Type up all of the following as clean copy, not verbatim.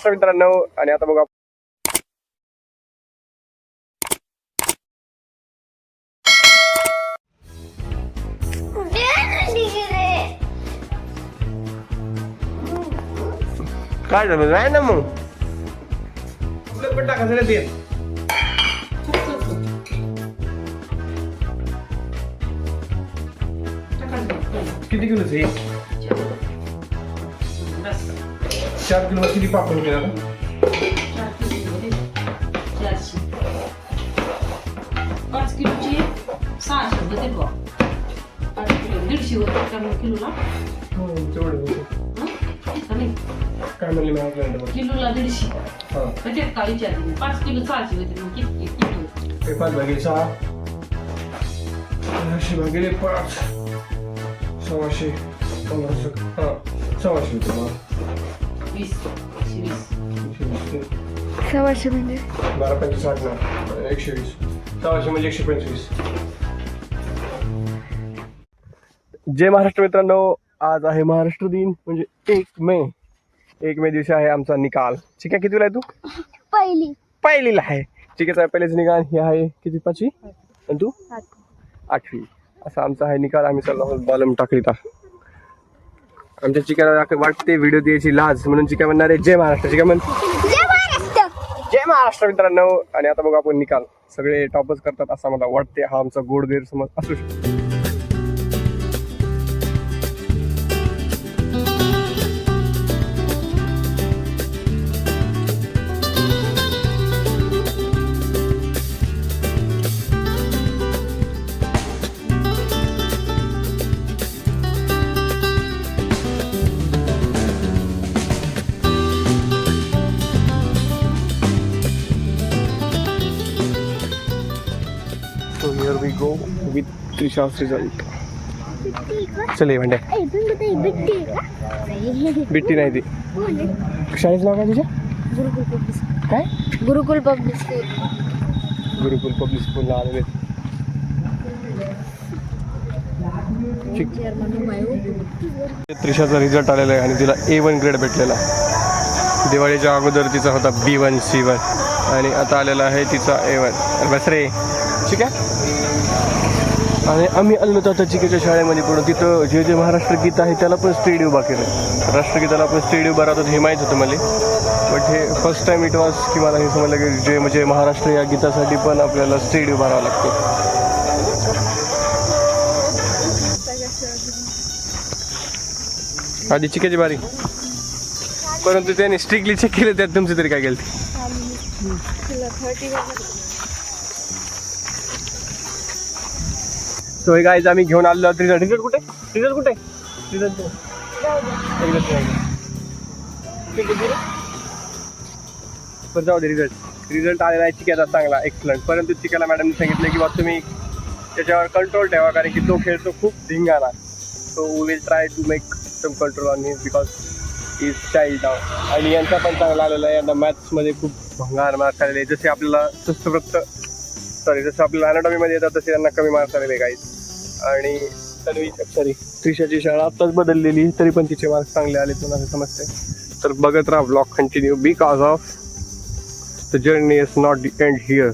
महाराष्ट्र मित्रांनो. आणि आता बघा काय झालं नाही ना मग पण टाकायचं ते किती किलोच आहे 4 किलो किती पापड होते ना 5 किलोची 600 होते बघ 5 किलो 150 होते किलोला तेवढे होते काय म्हणले मला किलोला 150 म्हणजे काय विचारते 5 किलो 600 होते मग किती 5 भागिले 6 भागिले 5 600 600 20 600 म्हणजे 12 5 60 ना 120 600 म्हणजे 125. जय महाराष्ट्र मित्रांनो. आज आहे महाराष्ट्र दिन म्हणजे 1 मे दिवशी आहे आमचा निकाल. ठीक आहे कितीला आहे तू पहिलीला आहे. ठीक आहे पहिलेच निकाल हे आहे किती 5वी आणि तू 8वी असा आमचा आहे निकाल. आम्ही चाललो बॉलम टाकरीता. आमच्या चिकाला वाटते व्हिडिओ द्यायची लाज म्हणून चिका म्हणणार आहे जय महाराष्ट्र. चिका म्हण जय महाराष्ट्र मित्रांनो. आणि आता बघा आपण निकाल सगळे टॉपच करतात असं मला वाटते. हा आमचा गोड गैरसमज असू शकतो. So here we go with Trisha's result. चले भांड्या बिट्टी नाही ती शाळेचं नाव काय तुझ्या काय गुरुकुल पब्लिक स्कूल गुरुकुल पब्लिक स्कूलला आलेले. त्रिशाचा रिझल्ट आलेला आहे आणि तिला A1 ग्रेड भेटलेला. दिवाळीच्या अगोदर तिचा होता B1 C1 आणि आता आलेला आहे तिचा A1. बस रे ठीक आहे. आणि आम्ही आलो होतो आता चिकेच्या शाळेमध्ये पण तिथं जे महाराष्ट्र गीत आहे त्याला पण स्टेज उभा केलं. राष्ट्रगीताला आपण स्टेज उभा राहतो हे माहीत होतं मला. बट हे फर्स्ट टाईम इट वॉज की मला हे समजलं की जे म्हणजे महाराष्ट्र या गीतासाठी पण आपल्याला स्टेज उभा राहावं लागते. आधी चिकेची बारी परंतु त्याने स्ट्रिक्टली चेक केलं. त्यात तुमचं तरी काय केलं सो हे गाईज आम्ही घेऊन आलो. रिझल्ट कुठे पण जाऊ दे. रिझल्ट आलेला आहे चिक्याचा चांगला एक्सलंट. परंतु चिक्याला मॅडमने सांगितलं की बा तुम्ही त्याच्यावर कंट्रोल ठेवा कारण की तो खेळतो खूप धिंगाणा. So we will try to make some control on his because is child now. आणि यांचा पण चांगला आलेला आहे. यांना मॅथ्समध्ये खूप भंगार मार्क्स आलेले जसे आपल्याला जसं आपल्याला अॅनाटॉमीमध्ये येतात तसे यांना कमी मार्क्स आलेले गाईज. आणि त्रिशाची शाळा आत्ताच बदललेली तरी पण तिचे मार्क्स चांगले आले तुम्हाला समजते. तर बघत राहा blog continue because of the journey is not the end here.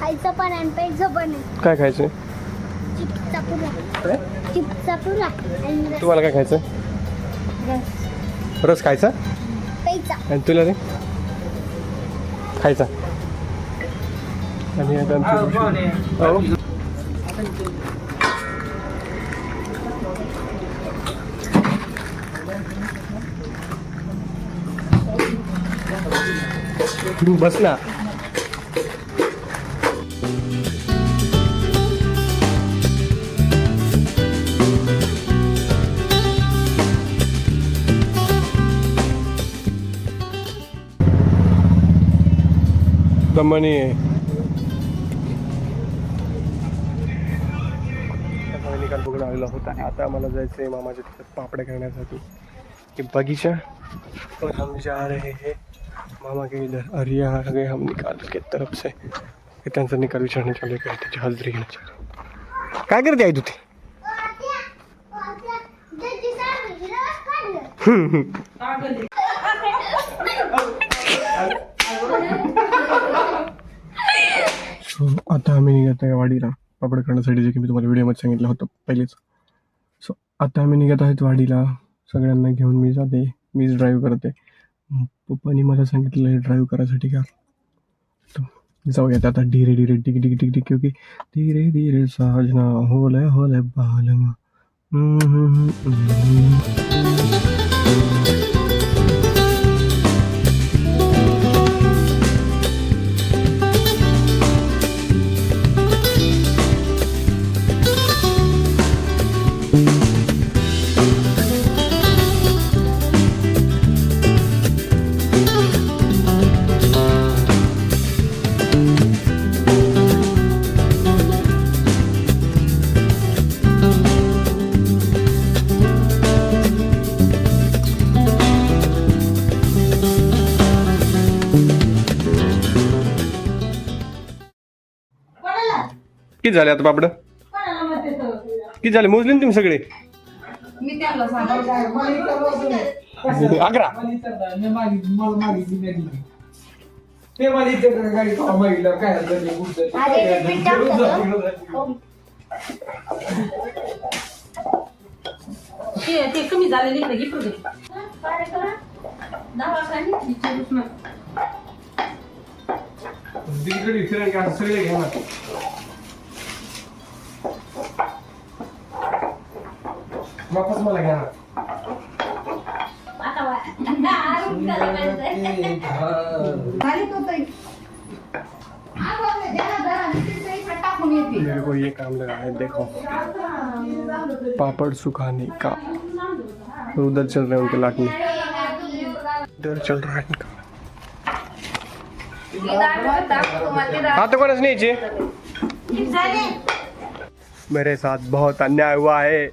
खायचं पण आणि प्यायचं पण काय खायचं तुम्हाला? काय खायचं? रस खायचा आणि तुला रे खायचा. आणि बस ना. दमनी निकाल बघून आलेला होता. आता मला जायचं आहे मामाच्या तिथं पापड्या करण्यासाठी. कि बगीचा और हम जा रहे हैं मामा के इधर और यहाँ आ गए हम निकाल के तरफ से. त्यांचा निकाल विचारणे चालू आहे त्याची हजरी घेण्याची. काय करते आहे तू ते? सो आता आम्ही निघत आहे वाडीला पापड करण्यासाठी, जे की मी तुम्हाला व्हिडिओमध्ये सांगितलं होतं पहिलेच. सो आता आम्ही निघत आहेत वाडीला, सगळ्यांना घेऊन मी जाते, मीच ड्राईव्ह करते. पप्पानी मला सांगितलं आहे ड्राईव्ह करायसाठी का. जाऊयात आता धीरे धीरे टिक टिक टिक टिक, क्योंकि धीरे धीरे साजना होले होले बालमा. किती झाले आता पापड? किती झाले मोजले ना तुम्ही सगळे? मी त्याला सांगितलं 11. ते मला इथे गाडी मागितलं काय अरे ते पीठ टाकतो. ते कमी झालेली नाही घे पुढे. दवाखान्यात विचारूच ना. तिकडे फिरायला का सगळे घ्या ना. वापस मला घ्या ना. मेरे को ये काम लगा है, देखो पापड़ सुखाने का. उधर चल रहे हैं उनके लाटने, इधर चल रहा है इनका. हाँ तो कौन नीचे. मेरे साथ बहुत अन्याय हुआ है.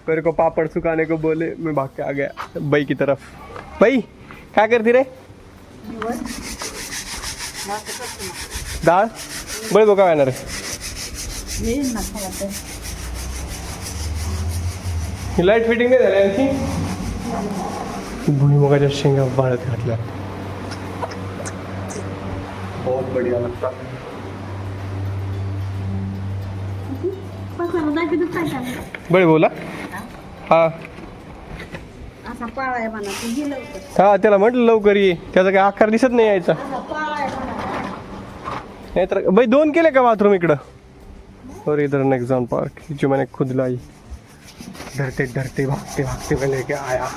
मेरे को पापड़ सुखाने को बोले, मैं भाग के आ गया भाई की तरफ. भाई क्या करती रे? डाळ बळ बघा येणार लाईट फिटिंग नाही झाली आणखी. भुईमुगाच्या शेंगा वाळत घातल्या. बहुत बढ़िया लगता है. बळे बोला. हा असा पाळाय म्हणा तू गेलं होतं. हा त्याला म्हटलं लवकर ये, त्याचा काही आकार दिसत नाही यायचा. नहीं तर भाई 2 केले का बाथरूम इकडं. और इधर नेक्सॉन पार्क जो मैंने खुद लाई. डरते डरते भागते भागते मैं लेके आया.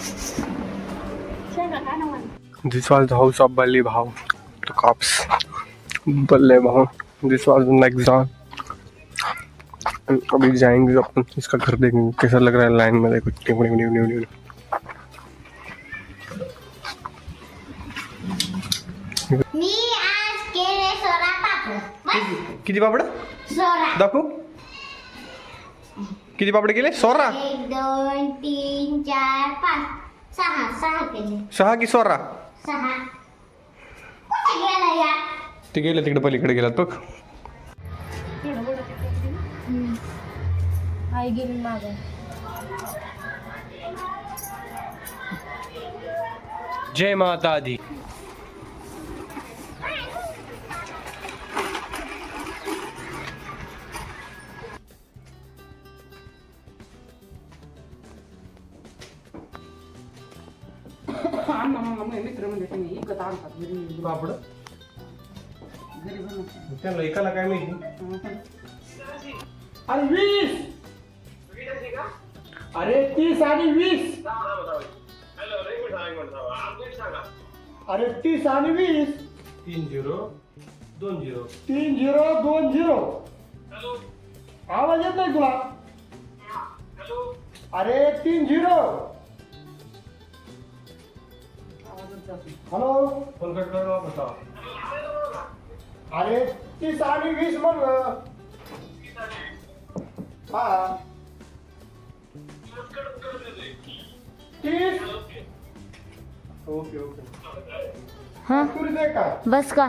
दिस वाज द हाउस ऑफ बल्ली भाव तो कॉप्स. बल्ले भाव दिस वाज नेक्सॉन. अभी जाएंगे अपन इसका घर देखेंगे कैसा लग रहा है. लाइन में देखो मी आज केले सोळा पापड. किती पापड 16. दाखवू. किती पापड केले? 16. 1 2 3 4 5 6 केले. 6 की 16? 6. कुठे गेला या? ते गेले तिकडे पलीकडे गेलात बघ. आई गेली मागे. जय माता दी. मित्र म्हणजे तुम्ही इकत आणतात घरी पापड घरी बनवतात. त्यांना एकाला काय माहिती. अरे 20. अरे 30 आणि 20. अरे 30 आणि 20. 3020. 3020. आवाज येत नाही तुला. अरे 30. हॅलो. फोन कट करून वापस लावा. अरे 30 आणि 20 म्हणलं. हा 30. ओके हाँ तुरी दे का. बस का.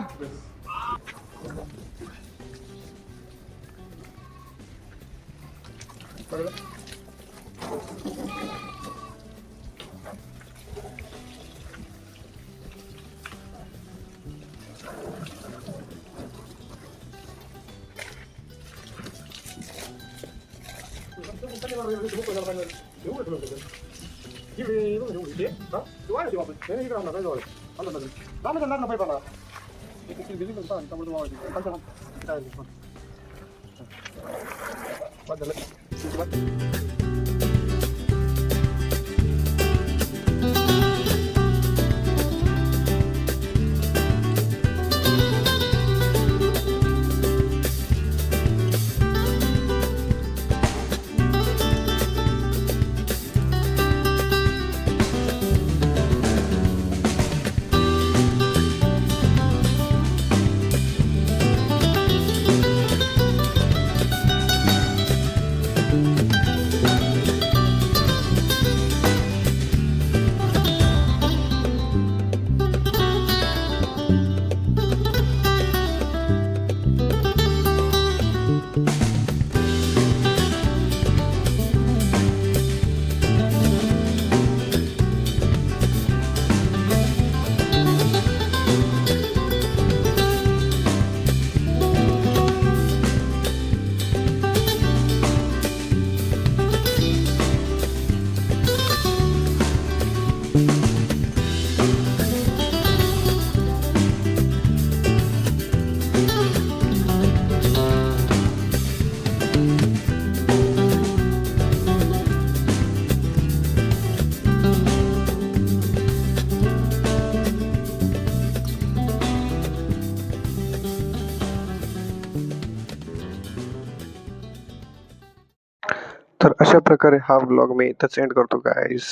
तर अशा प्रकारे हा व्लॉग मी इथंच एंड करतो गाईस.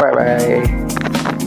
Bye bye.